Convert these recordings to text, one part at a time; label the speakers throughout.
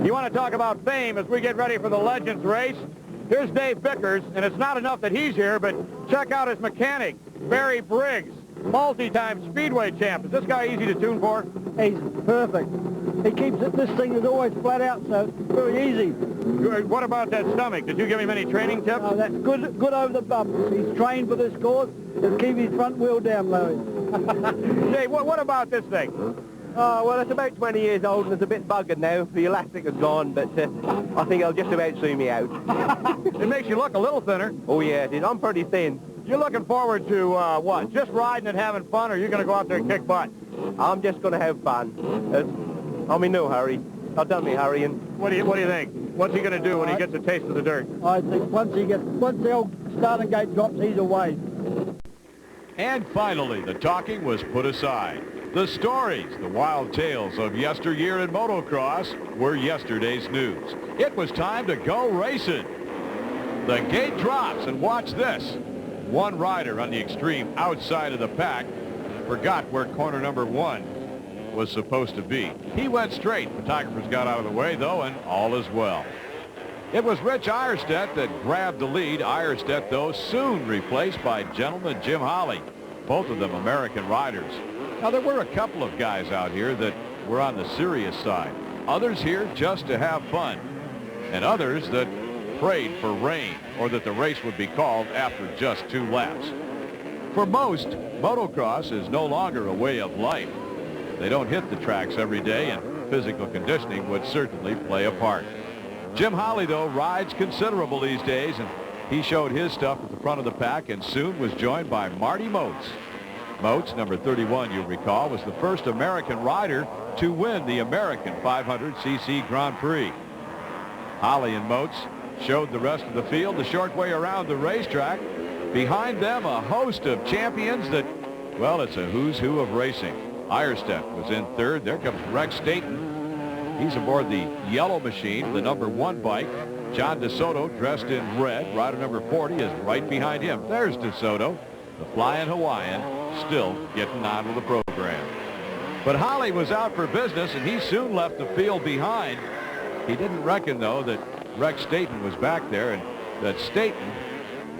Speaker 1: You want to talk about fame as we get ready for the Legends race? Here's Dave Vickers, and it's not enough that he's here, but check out his mechanic, Barry Briggs, multi-time Speedway champ. Is this guy easy to tune for?
Speaker 2: He's perfect. He keeps it, this thing is always flat out, so it's very easy.
Speaker 1: Good. What about that stomach? Did you give him any training tips?
Speaker 2: Oh, that's good over the bumps. He's trained for this course. Just keep his front wheel down, Larry.
Speaker 1: Dave, what about this thing?
Speaker 3: Oh, well, it's about 20 years old and it's a bit buggered now. The elastic is gone, but I think it'll just about see me out.
Speaker 1: It makes you look a little thinner.
Speaker 3: Oh, yeah, it is. I'm pretty thin.
Speaker 1: You're looking forward to, what, just riding and having fun, or are you going to go out there and kick butt?
Speaker 3: I'm just going to have fun. I'm in no hurry. I've done me hurrying.
Speaker 1: What do you think? What's he going to do when he gets a taste of the dirt?
Speaker 2: I think once the old starting gate drops, he's away.
Speaker 4: And finally, the talking was put aside. The stories, the wild tales of yesteryear in motocross were yesterday's news. It was time to go racing. The gate drops, and watch this. One rider on the extreme outside of the pack forgot where corner number 1 was supposed to be. He went straight. Photographers got out of the way, though, and all is well. It was Rich Eierstedt that grabbed the lead. Eierstedt, though, soon replaced by gentleman Jim Holley, both of them American riders. Now, there were a couple of guys out here that were on the serious side. Others here just to have fun. And others that prayed for rain or that the race would be called after just 2 laps. For most, motocross is no longer a way of life. They don't hit the tracks every day, and physical conditioning would certainly play a part. Jim Holley, though, rides considerable these days, and he showed his stuff at the front of the pack and soon was joined by Marty Moats. Moats, number 31, you recall, was the first American rider to win the American 500cc Grand Prix. Holley and Moats showed the rest of the field the short way around the racetrack. Behind them, a host of champions that, well, it's a who's who of racing. Eierstedt was in third. There comes Rex Staten. He's aboard the yellow machine, the number 1 bike. John DeSoto, dressed in red, rider number 40, is right behind him. There's DeSoto, the flying Hawaiian, still getting on with the program. But Holley was out for business, and he soon left the field behind. He didn't reckon, though, that Rex Staten was back there, and that Staten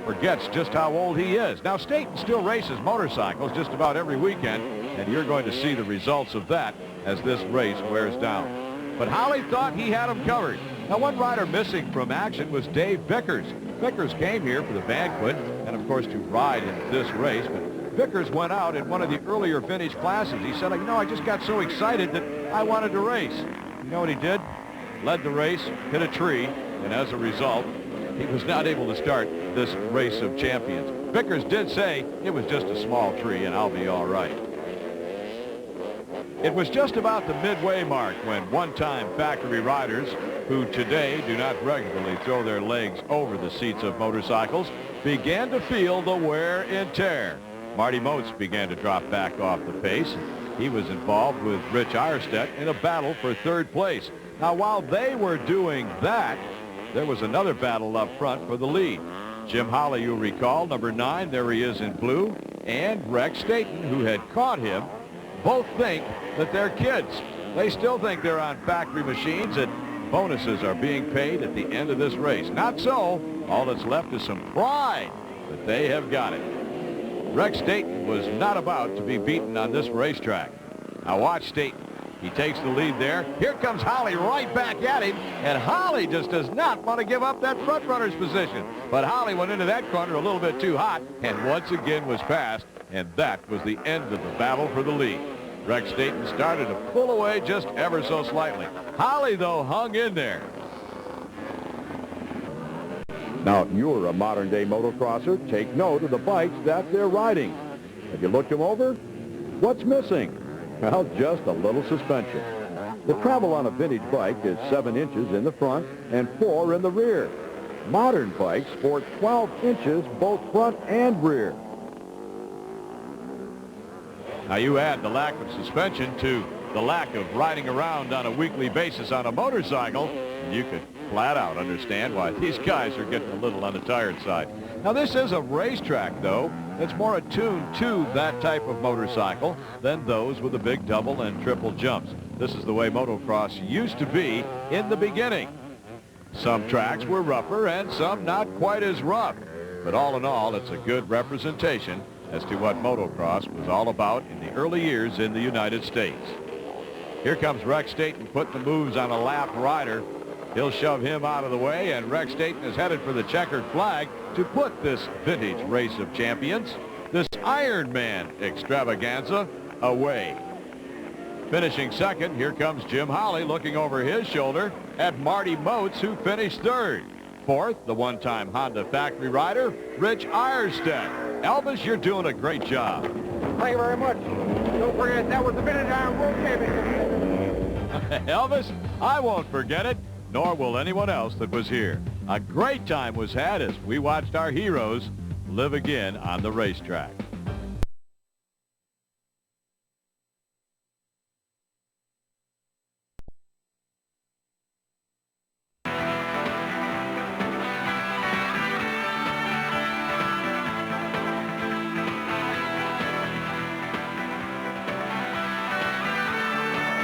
Speaker 4: forgets just how old he is. Now, Staten still races motorcycles just about every weekend, and you're going to see the results of that as this race wears down. But Holley thought he had him covered. Now, one rider missing from action was Dave Vickers. Vickers came here for the banquet and, of course, to ride in this race. But Vickers went out in one of the earlier vintage classes. He said, I just got so excited that I wanted to race. You know what he did? Led the race, hit a tree, and as a result, he was not able to start this race of champions. Vickers did say it was just a small tree and I'll be all right. It was just about the midway mark when one-time factory riders who today do not regularly throw their legs over the seats of motorcycles began to feel the wear and tear. Marty Moats began to drop back off the pace. He was involved with Rich Eierstedt in a battle for 3rd place. Now, while they were doing that, there was another battle up front for the lead. Jim Holley, you'll recall, number 9, there he is in blue, and Rex Staten, who had caught him, both think that they're kids. They still think they're on factory machines and bonuses are being paid at the end of this race. Not so. All that's left is some pride that they have got it. Rex Staten was not about to be beaten on this racetrack. Now watch Staten. He takes the lead there. Here comes Holley right back at him, and Holley just does not want to give up that front runner's position. But Holley went into that corner a little bit too hot and once again was passed, and that was the end of the battle for the lead. Rex Staten started to pull away just ever so slightly. Holley, though, hung in there.
Speaker 1: Now, if you're a modern-day motocrosser, take note of the bikes that they're riding. Have you looked them over? What's missing? Well, just a little suspension. The travel on a vintage bike is 7 inches in the front and 4 in the rear. Modern bikes sport 12 inches both front and rear.
Speaker 4: Now, you add the lack of suspension to the lack of riding around on a weekly basis on a motorcycle, and you could flat out understand why these guys are getting a little on the tired side. Now, this is a racetrack, though. It's more attuned to that type of motorcycle than those with the big double and triple jumps. This is the way motocross used to be in the beginning. Some tracks were rougher and some not quite as rough. But all in all, it's a good representation as to what motocross was all about in the early years in the United States. Here comes Rex Staton putting the moves on a lap rider. He'll shove him out of the way, and Rex Staton is headed for the checkered flag to put this vintage race of champions, this Ironman extravaganza, away. Finishing second, here comes Jim Howley looking over his shoulder at Marty Moats, who finished third. Fourth, the one-time Honda factory rider, Rich Eierstedt. Elvis, you're doing a great job.
Speaker 3: Thank you very much. Don't forget, that was the Vintage Iron World Championship.
Speaker 4: Elvis, I won't forget it, nor will anyone else that was here. A great time was had as we watched our heroes live again on the racetrack.